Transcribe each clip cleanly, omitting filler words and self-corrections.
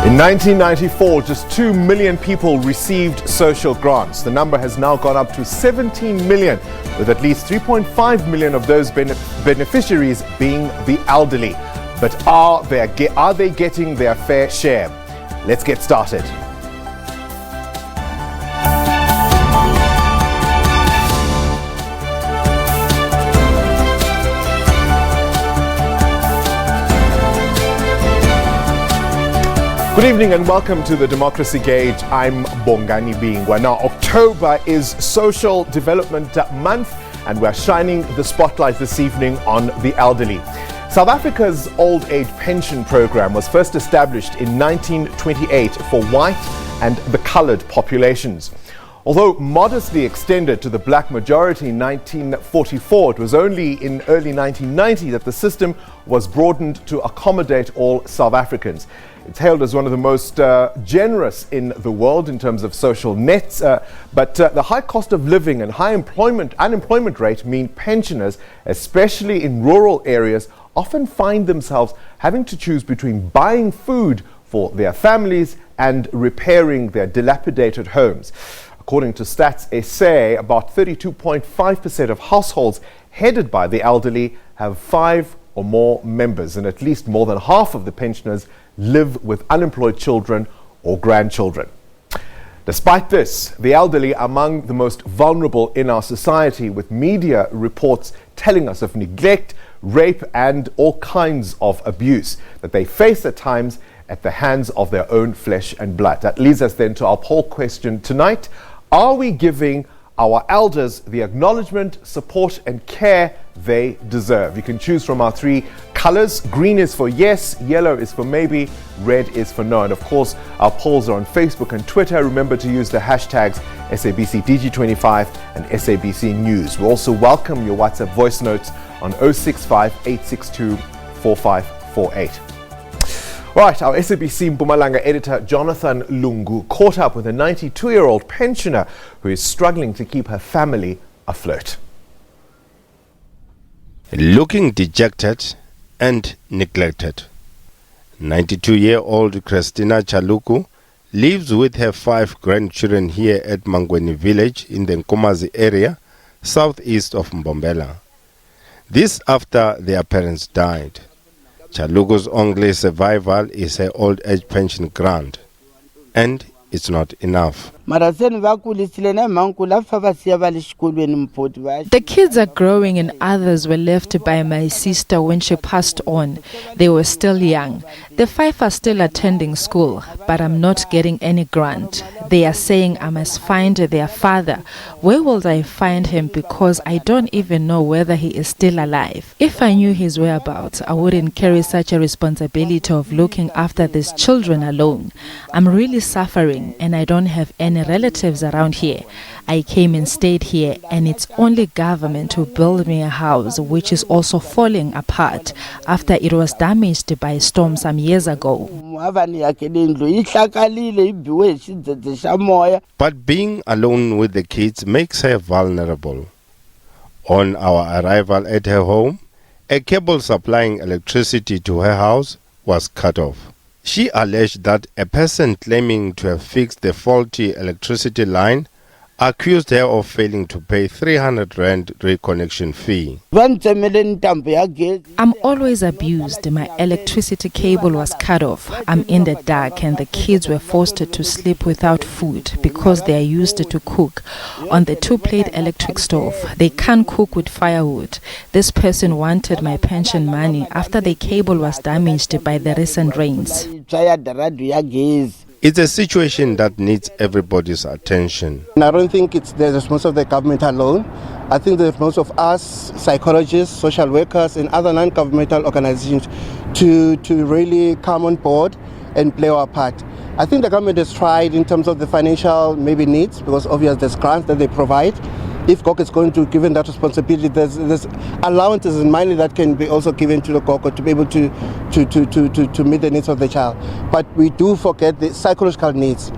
In 1994, just 2 million people received social grants. The number has now gone up to 17 million, with at least 3.5 million of those beneficiaries being the elderly. But are they getting their fair share? Let's get started. Good evening and welcome to the Democracy Gauge. I'm Bongani Bingwa. Now, October is Social Development Month, and we're shining the spotlight this evening on the elderly. South Africa's old age pension program was first established in 1928 for white and the coloured populations. Although modestly extended to the black majority in 1944, it was only in early 1990 that the system was broadened to accommodate all South Africans. It's hailed as one of the most generous in the world in terms of social nets, but the high cost of living and high unemployment rate mean pensioners, especially in rural areas, often find themselves having to choose between buying food for their families and repairing their dilapidated homes. According to Stats SA, about 32.5% of households headed by the elderly have 5 or more members, and at least more than half of the pensioners live with unemployed children or grandchildren. Despite this, the elderly are among the most vulnerable in our society, with media reports telling us of neglect, rape and all kinds of abuse that they face at times at the hands of their own flesh and blood. That leads us then to our poll question tonight. Are we giving our elders the acknowledgement, support and care they deserve? You can choose from our 3 colors. Green is for yes, yellow is for maybe, red is for no. And of course, our polls are on Facebook and Twitter. Remember to use the hashtags SABCDG25 and SABC News. We also welcome your WhatsApp voice notes on 065 862 4548. Right, our SABC Mpumalanga editor Jonathan Lungu caught up with a 92-year-old pensioner who is struggling to keep her family afloat. Looking dejected and neglected, 92-year-old Christina Chaluku lives with her 5 grandchildren here at Mangweni village in the Nkomazi area, southeast of Mbombela. This after their parents died. Chaluku's only survival is her old age pension grant, and it's not enough. The kids are growing and others were left by my sister when she passed on. They were still young. The 5 are still attending school, but I'm not getting any grant. They are saying I must find their father. Where will I find him? Because I don't even know whether he is still alive. If I knew his whereabouts, I wouldn't carry such a responsibility of looking after these children alone. I'm really suffering and I don't have any relatives around here. I came and stayed here, and it's only government who built me a house which is also falling apart after it was damaged by a storm some years ago. But being alone with the kids makes her vulnerable. On our arrival at her home, a cable supplying electricity to her house was cut off. She alleged that a person claiming to have fixed the faulty electricity line accused her of failing to pay 300 Rand reconnection fee. I'm always abused. My electricity cable was cut off. I'm in the dark and the kids were forced to sleep without food because they are used to cook on the 2-plate electric stove. They can't cook with firewood. This person wanted my pension money after the cable was damaged by the recent rains. It's a situation that needs everybody's attention. I don't think it's the response of the government alone. I think the response of us, psychologists, social workers, and other non-governmental organizations to really come on board and play our part. I think the government has tried in terms of the financial maybe needs, because obviously there's grants that they provide. If GOG is going to give them that responsibility, there's allowances and money that can be also given to the GOG to be able to meet the needs of the child. But we do forget the psychological needs.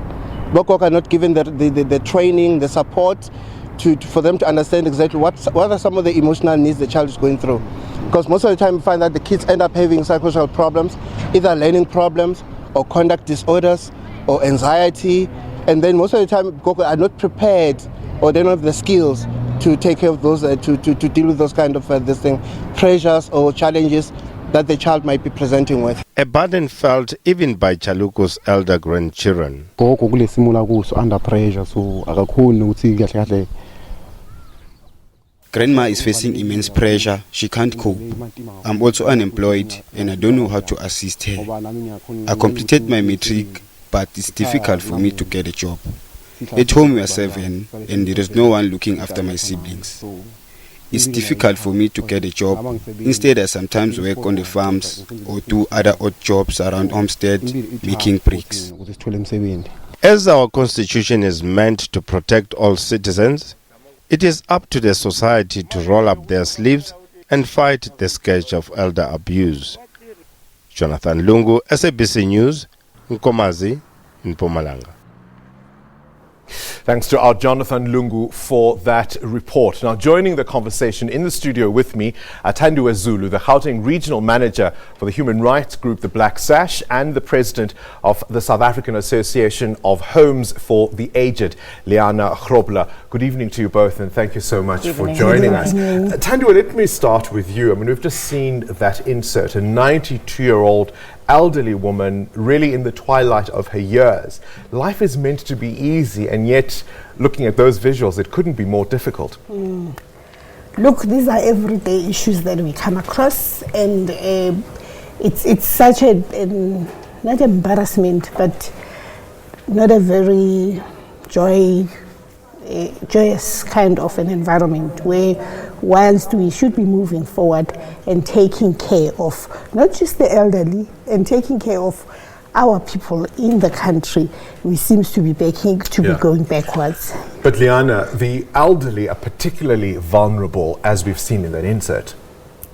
GOG are not given the training, the support for them to understand exactly what are some of the emotional needs the child is going through. Because most of the time we find that the kids end up having psychological problems, either learning problems or conduct disorders or anxiety, and then most of the time people are not prepared or they don't have the skills to take care of those, to deal with those kind of pressures or challenges that the child might be presenting with. A burden felt even by Chaluku's elder grandchildren. Under pressure, so Grandma is facing immense pressure. She can't cope. I'm also unemployed and I don't know how to assist her. I completed my matric, but it's difficult for me to get a job. At home we are 7 and there is no one looking after my siblings. It's difficult for me to get a job. Instead, I sometimes work on the farms or do other odd jobs around Homestead, making bricks. As our constitution is meant to protect all citizens, it is up to the society to roll up their sleeves and fight the scourge of elder abuse. Jonathan Lungu, SABC News, Nkomazi, Mpumalanga. Thanks to our Jonathan Lungu for that report. Now, joining the conversation in the studio with me, Thandiwe Zulu, the Gauteng Regional Manager for the human rights group, the Black Sash, and the President of the South African Association of Homes for the Aged, Liana Grobler. Good evening to you both, and thank you so much for joining us. Thandiwe, let me start with you. I mean, we've just seen that insert, a 92-year-old elderly woman, really in the twilight of her years. Life is meant to be easy, and yet, looking at those visuals, it couldn't be more difficult. Look, these are everyday issues that we come across, and it's such a not embarrassment, but not a very joyous kind of an environment where, whilst we should be moving forward and taking care of not just the elderly and taking care of our people in the country, we seem to be be going backwards. But Liana, the elderly are particularly vulnerable, as we've seen in that insert.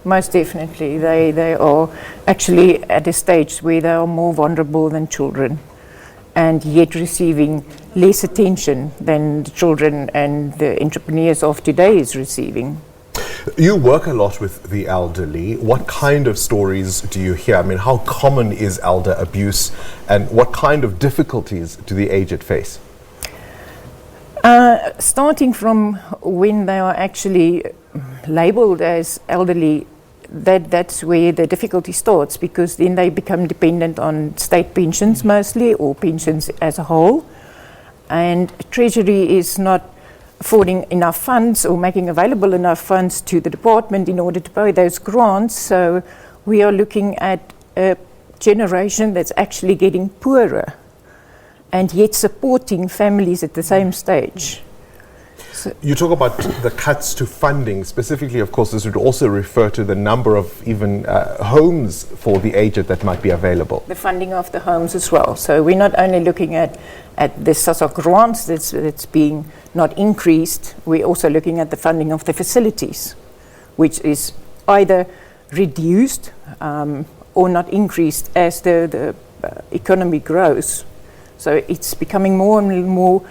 Most definitely. They are actually at a stage where they are more vulnerable than children, and yet receiving less attention than the children and the entrepreneurs of today is receiving. You work a lot with the elderly. What kind of stories do you hear? I mean, how common is elder abuse, and what kind of difficulties do the aged face? Starting from when they are actually labelled as elderly, that's where the difficulty starts, because then they become dependent on state pensions mostly, or pensions as a whole, and Treasury is not affording enough funds or making available enough funds to the department in order to pay those grants. So we are looking at a generation that's actually getting poorer and yet supporting families at the same stage. So you talk about the cuts to funding. Specifically, of course, this would also refer to the number of even homes for the aged that might be available. The funding of the homes as well. So we're not only looking at the SASA grants that's being not increased, we're also looking at the funding of the facilities, which is either reduced or not increased as the economy grows. So it's becoming more and more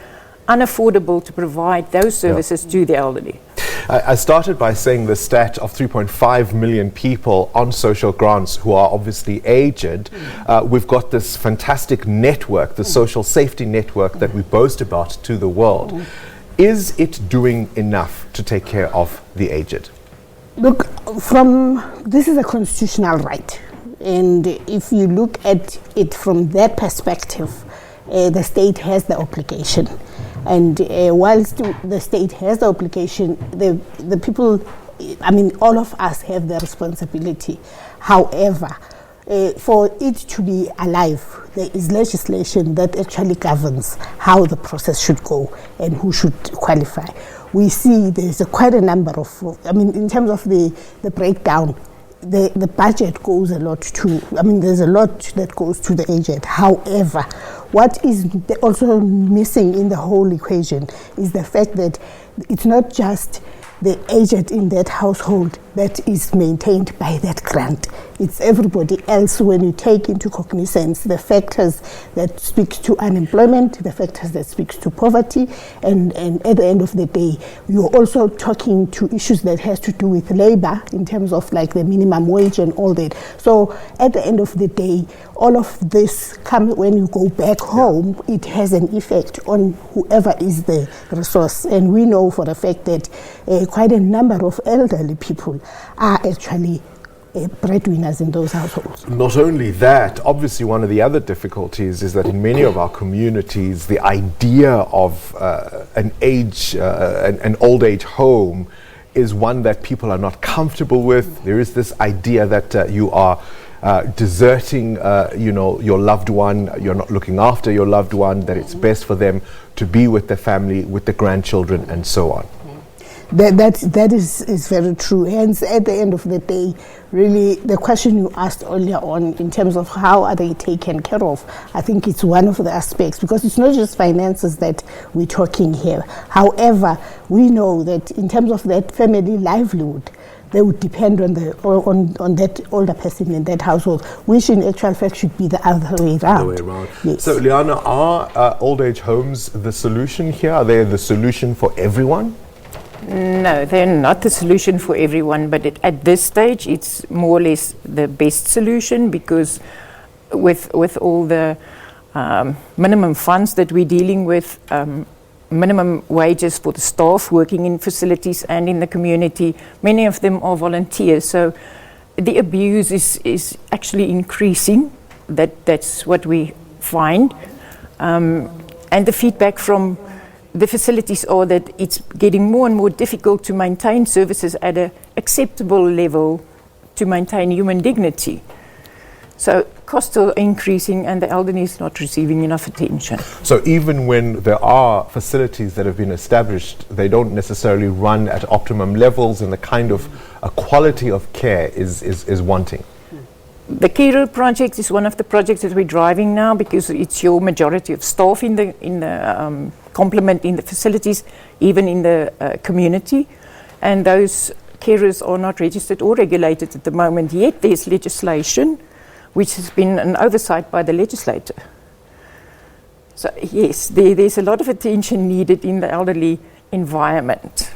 unaffordable to provide those services to the elderly. I started by saying the stat of 3.5 million people on social grants who are obviously aged. We've got this fantastic network, the social safety network that we boast about to the world. Is it doing enough to take care of the aged? Look, this is a constitutional right, and if you look at it from that perspective, the state has the obligation. And whilst the state has the obligation, the people, I mean, all of us have the responsibility. However, for it to be alive, there is legislation that actually governs how the process should go and who should qualify. We see there's quite a number of, I mean, in terms of the breakdown, the budget goes a lot to, I mean, there's a lot that goes to the aged. However, what is also missing in the whole equation is the fact that it's not just the aged in that household that is maintained by that grant. It's everybody else when you take into cognizance the factors that speak to unemployment, the factors that speak to poverty, and at the end of the day, you're also talking to issues that has to do with labor in terms of like the minimum wage and all that. So at the end of the day, all of this comes when you go back home, it has an effect on whoever is the resource. And we know for the fact that quite a number of elderly people are actually breadwinners in those households. Not only that, obviously one of the other difficulties is that in many of our communities, the idea of an old age home is one that people are not comfortable with. There is this idea that you are deserting, your loved one, you're not looking after your loved one, that it's best for them to be with their family, with the grandchildren, and so on. That is very true. Hence, at the end of the day, really, the question you asked earlier on in terms of how are they taken care of, I think it's one of the aspects, because it's not just finances that we're talking here. However, we know that in terms of that family livelihood, they would depend on that older person in that household, which in actual fact should be the other way around. Yes. So, Liana, are old age homes the solution here? Are they the solution for everyone? No, they're not the solution for everyone, but at this stage it's more or less the best solution, because with all the minimum funds that we're dealing with, minimum wages for the staff working in facilities and in the community, many of them are volunteers, so the abuse is actually increasing. That's what we find, and the feedback from the facilities are that it's getting more and more difficult to maintain services at an acceptable level to maintain human dignity. So costs are increasing and the elderly is not receiving enough attention. So even when there are facilities that have been established, they don't necessarily run at optimum levels, and the kind of quality of care is wanting. The Carer project is one of the projects that we're driving now, because it's your majority of staff in the complement in the facilities, even in the community, and those carers are not registered or regulated at the moment. Yet there's legislation which has been an oversight by the legislator. So yes, there's a lot of attention needed in the elderly environment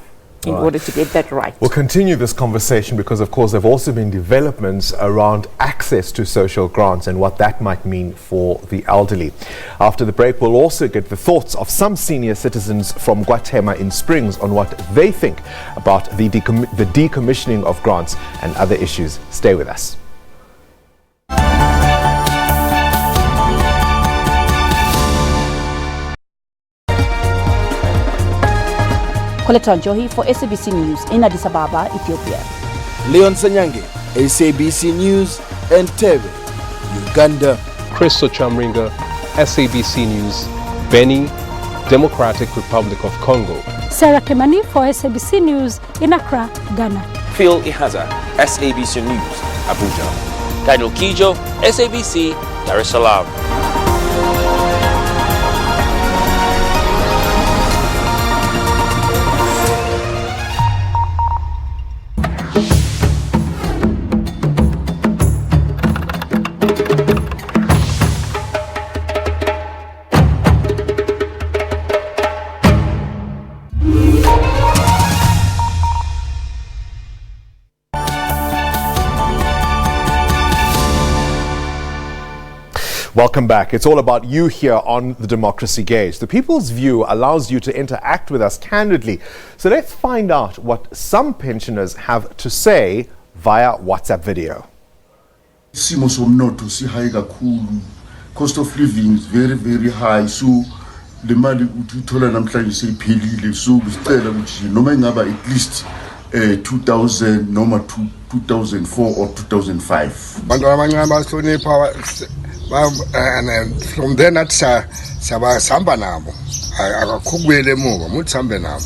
in order to get that right. We'll continue this conversation because, of course, there have also been developments around access to social grants and what that might mean for the elderly. After the break, we'll also get the thoughts of some senior citizens from Guatemala in Springs on what they think about the decommissioning of grants and other issues. Stay with us. Coletta Johi for SABC News in Addis Ababa, Ethiopia. Leon Sanyange, SABC News, Entebbe, Uganda. Christo Chamringa, SABC News, Beni, Democratic Republic of Congo. Sarah Kemani for SABC News in Accra, Ghana. Phil Ihaza, SABC News, Abuja. Daniel Kijo, SABC, Dar es Salaam. Welcome back. It's all about you here on the Democracy Gauge. The People's View allows you to interact with us candidly. So let's find out what some pensioners have to say via WhatsApp video. Simo somnotho sihayi kakhulu. Cost of living is very, very high. So le mali uthola namhlanje seyiphelile. So sicela ukuthi noma ingaba at least 2000 noma 2004 or 2005. Bantu abancane bahlonipha from then at samba nabo akakubuyele emuva muthi sambe nabo.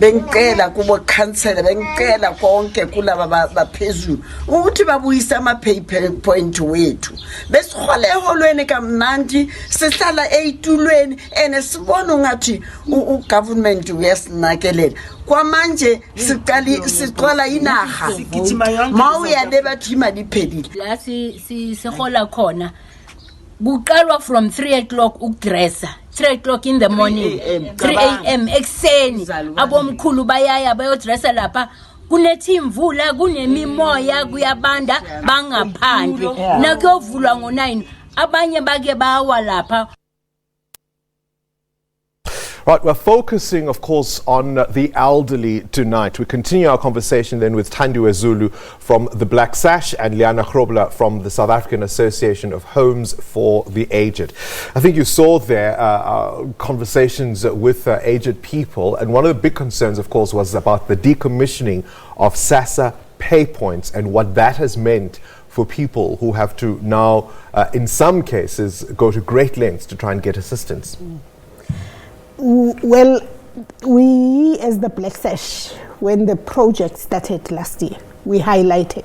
Bengicela kubo council, bengicela konke kulaba baphezulu ukuthi babuyise ama paper point wethu besihola eholweni kamnandi sihlala eitulweni ene sibona ngathi ugovernment uyasinakelela kwamanje siqala inaga mawuya lebathu imali iphelile la sihola khona kuqalwa from 3 o'clock ukudressa 3 o'clock in the morning 3 a.m. ekseni abomkhulu bayaya bayodressa lapha kunethi imvula kunemimoya kuyabanda bangaphandle nakuyovulwa ngo9 abanye bake bawa lapha. Right, we're focusing, of course, on the elderly tonight. We continue our conversation then with Thandiwe Zulu from the Black Sash and Liana Grobler from the South African Association of Homes for the Aged. I think you saw there conversations with aged people, and one of the big concerns, of course, was about the decommissioning of SASSA pay points and what that has meant for people who have to now, in some cases, go to great lengths to try and get assistance. Well, we as the Black Sash, when the project started last year, we highlighted.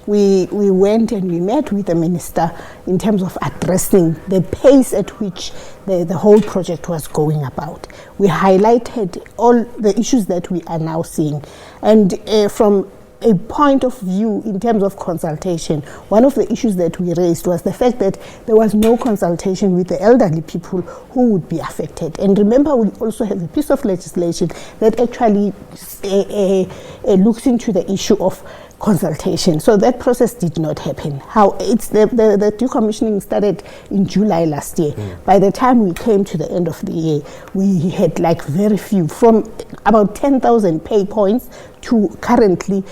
We went and we met with the minister in terms of addressing the pace at which the whole project was going about. We highlighted all the issues that we are now seeing. And from a point of view in terms of consultation, one of the issues that we raised was the fact that there was no consultation with the elderly people who would be affected. And remember, we also have a piece of legislation that actually looks into the issue of consultation. So that process did not happen. How it's the decommissioning started in July last year. By the time we came to the end of the year, we had like very few, from about 10,000 pay points to currently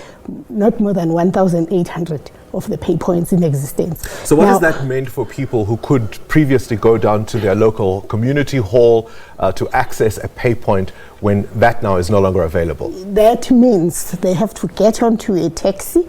not more than 1,800 of the pay points in existence. So what has that meant for people who could previously go down to their local community hall to access a pay point when that now is no longer available? That means they have to get onto a taxi,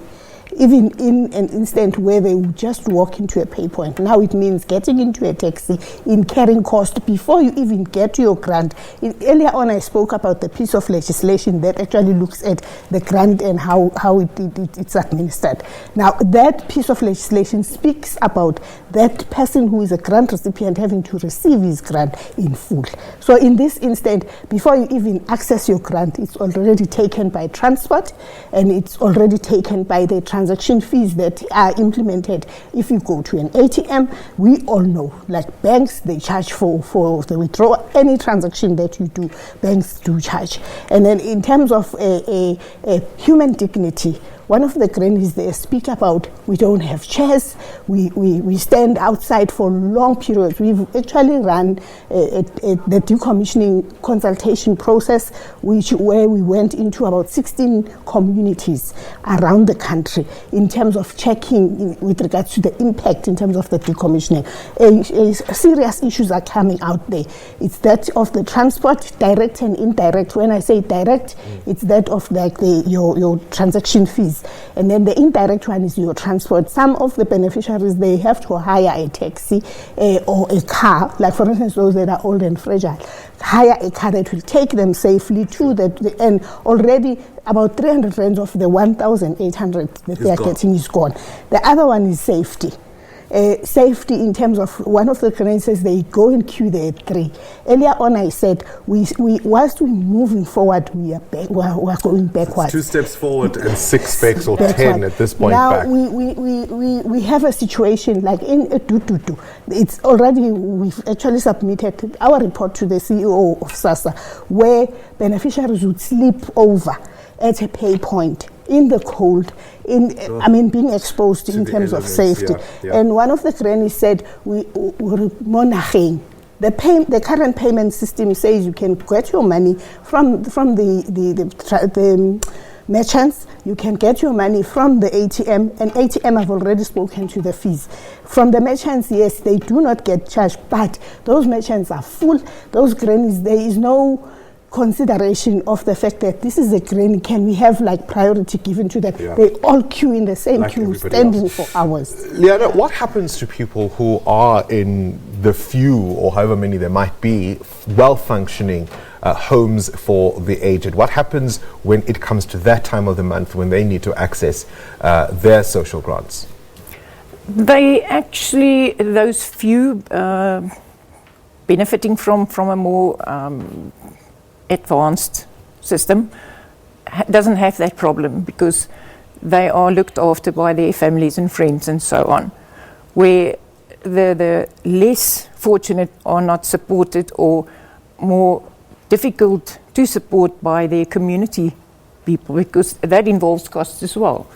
even in an instant where they would just walk into a pay point. Now it means getting into a taxi, incurring cost before you even get to your grant. Earlier on I spoke about the piece of legislation that actually looks at the grant and how it's administered. Now that piece of legislation speaks about that person who is a grant recipient having to receive his grant in full. So in this instant, before you even access your grant, it's already taken by transport and it's already taken by the transaction fees that are implemented. If you go to an ATM, we all know, like banks, they charge for the withdrawal. Any transaction that you do, banks do charge. And then in terms of a human dignity, one of the grannies there speak about we don't have chairs, we stand outside for long periods. We've actually run the decommissioning consultation process, where we went into about 16 communities around the country in terms of checking with regards to the impact in terms of the decommissioning. Serious issues are coming out there. It's that of the transport, direct and indirect. When I say direct, it's that of like your transaction fees. And then the indirect one is your transport. Some of the beneficiaries, they have to hire a taxi or a car, like for instance those that are old and fragile, hire a car that will take them safely to that, and already about 300 rands of the 1,800 that they are getting is gone. The other one is safety. Safety in terms of, one of the clients says they go in queue there at 3. Earlier on I said, whilst we're moving forward, we are going backwards. 2 steps forward and 6 steps or 10 at this point now back. We have a situation like in Dututu. It's already, we've actually submitted our report to the CEO of SASSA, where beneficiaries would sleep over at a pay point in the cold, being exposed in terms of safety. And one of the grannies said, we're monitoring. The current payment system says you can get your money from the merchants, you can get your money from the ATM, and ATM have already spoken to the fees. From the merchants, yes, they do not get charged, but those merchants are full. Those grannies, there is no consideration of the fact that this is a granny. Can we have like priority given to them? They all queue in the same queue, standing for hours. Liana, what happens to people who are in the few, or however many there might be, well-functioning homes for the aged? What happens when it comes to that time of the month when they need to access their social grants? They actually, those few benefiting from a more advanced system, doesn't have that problem because they are looked after by their families and friends and so on. Where the less fortunate are not supported or more difficult to support by their community people, because that involves costs as well.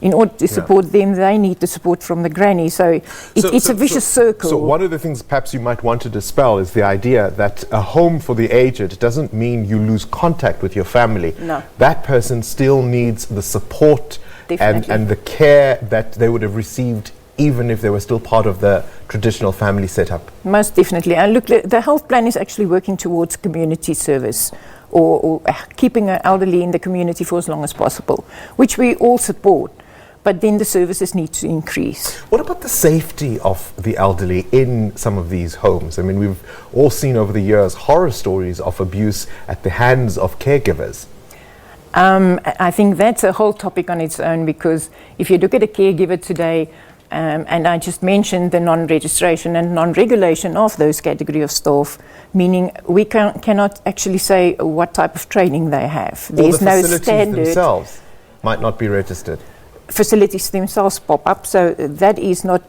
In order to support them, they need the support from the granny. So it's a vicious circle. So one of the things perhaps you might want to dispel is the idea that a home for the aged doesn't mean you lose contact with your family. No. That person still needs the support and the care that they would have received even if they were still part of the traditional family setup. Most definitely. And look, the health plan is actually working towards community service or keeping an elderly in the community for as long as possible, which we all support. But then the services need to increase. What about the safety of the elderly in some of these homes? I mean, we've all seen over the years horror stories of abuse at the hands of caregivers. I think that's a whole topic on its own, because if you look at a caregiver today, and I just mentioned the non-registration and non-regulation of those category of staff, meaning we cannot actually say what type of training they have. There's no standard. The facilities themselves might not be registered. Facilities themselves pop up, so that is not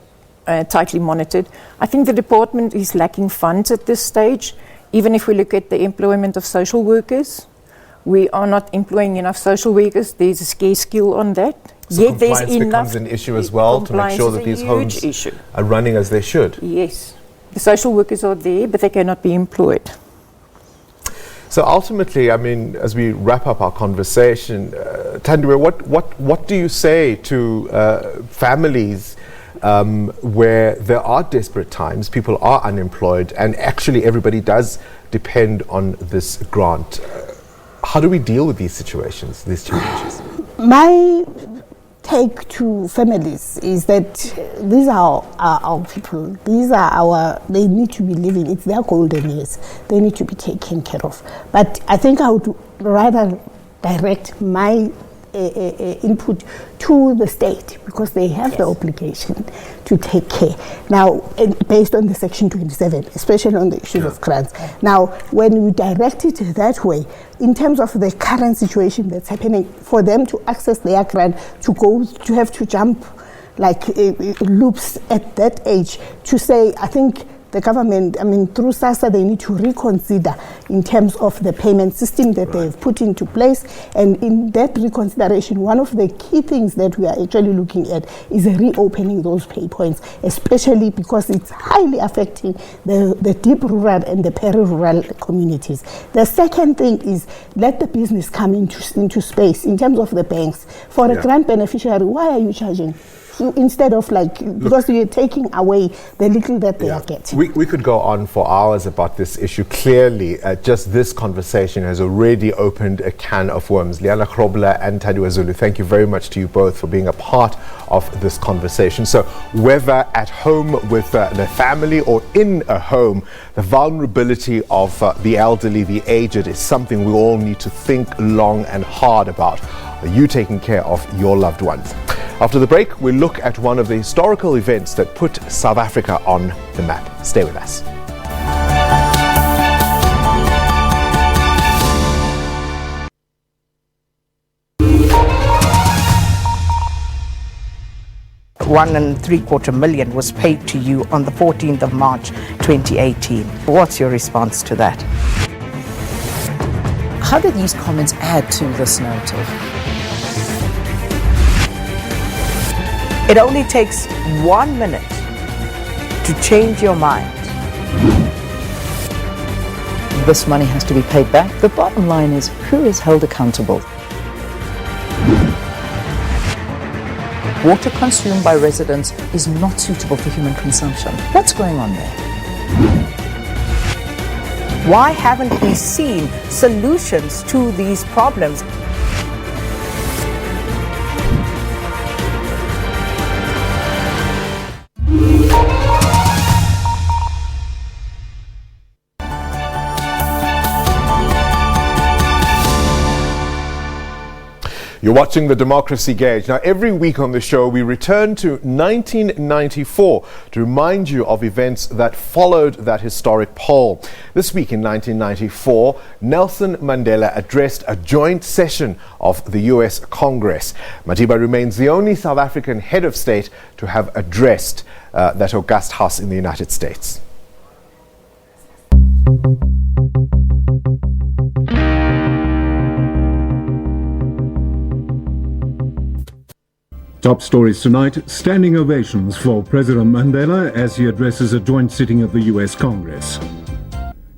tightly monitored. I think the department is lacking funds at this stage. Even if we look at the employment of social workers, we are not employing enough social workers. There's a scarce skill on that. So yet there's compliance becomes an issue as well to make sure that these homes are running as they should. Yes. The social workers are there, but they cannot be employed. So ultimately, I mean, as we wrap up our conversation, Thandiwe, what do you say to families where there are desperate times, people are unemployed, and actually everybody does depend on this grant? How do we deal with these situations, these challenges? My take to families is that these are our people. They need to be living. It's their golden years. They need to be taken care of. But I think I would rather direct my input to the state, because they have the obligation to take care. Now, based on the Section 27, especially on the issue of grants. Now, when you direct it that way, in terms of the current situation that's happening, for them to access their grant, to have to jump like loops at that age, to say, I think the government, through SASSA, they need to reconsider in terms of the payment system that they've put into place. And in that reconsideration, one of the key things that we are actually looking at is reopening those pay points, especially because it's highly affecting the deep rural and the peri-rural communities. The second thing is let the business come into space in terms of the banks. For a grant beneficiary, why are you charging? Instead of because you're taking away the little that they are getting. We could go on for hours about this issue. Clearly, just this conversation has already opened a can of worms. Liana Krobla and Thandiwe Zulu, thank you very much to you both for being a part of this conversation. So whether at home with the family or in a home, the vulnerability of the elderly, the aged, is something we all need to think long and hard about. Are you taking care of your loved ones? After the break, we'll look at one of the historical events that put South Africa on the map. Stay with us. $1.75 million was paid to you on the 14th of March 2018. What's your response to that? How do these comments add to this narrative? It only takes 1 minute to change your mind. This money has to be paid back. The bottom line is, who is held accountable? Water consumed by residents is not suitable for human consumption. What's going on there? Why haven't we seen solutions to these problems? You're watching the Democracy Gauge. Now, every week on the show, we return to 1994 to remind you of events that followed that historic poll. This week in 1994, Nelson Mandela addressed a joint session of the US Congress. Madiba remains the only South African head of state to have addressed that august house in the United States. Top stories tonight, standing ovations for President Mandela as he addresses a joint sitting of the US Congress.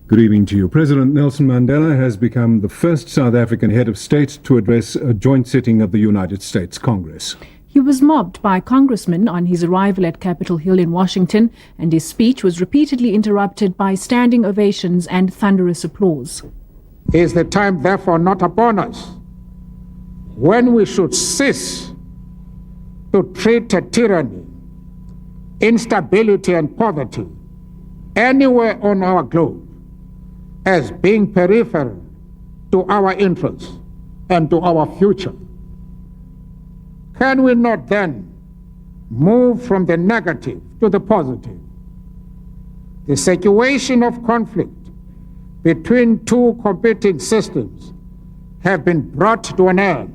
Good evening to you. President Nelson Mandela has become the first South African head of state to address a joint sitting of the United States Congress. He was mobbed by congressmen on his arrival at Capitol Hill in Washington, and his speech was repeatedly interrupted by standing ovations and thunderous applause. Is the time therefore not upon us when we should cease to treat tyranny, instability and poverty anywhere on our globe as being peripheral to our interests and to our future? Can we not then move from the negative to the positive? The situation of conflict between two competing systems have been brought to an end.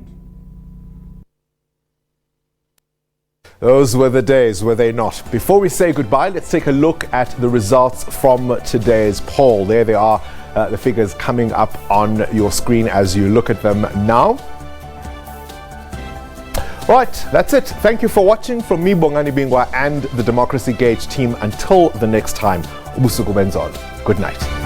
Those were the days, were they not? Before we say goodbye, let's take a look at the results from today's poll. There they are, the figures coming up on your screen as you look at them now. Right, that's it. Thank you for watching from me, Bongani Bingwa, and the Democracy Gauge team. Until the next time, Ubusuku Benzon. Good night.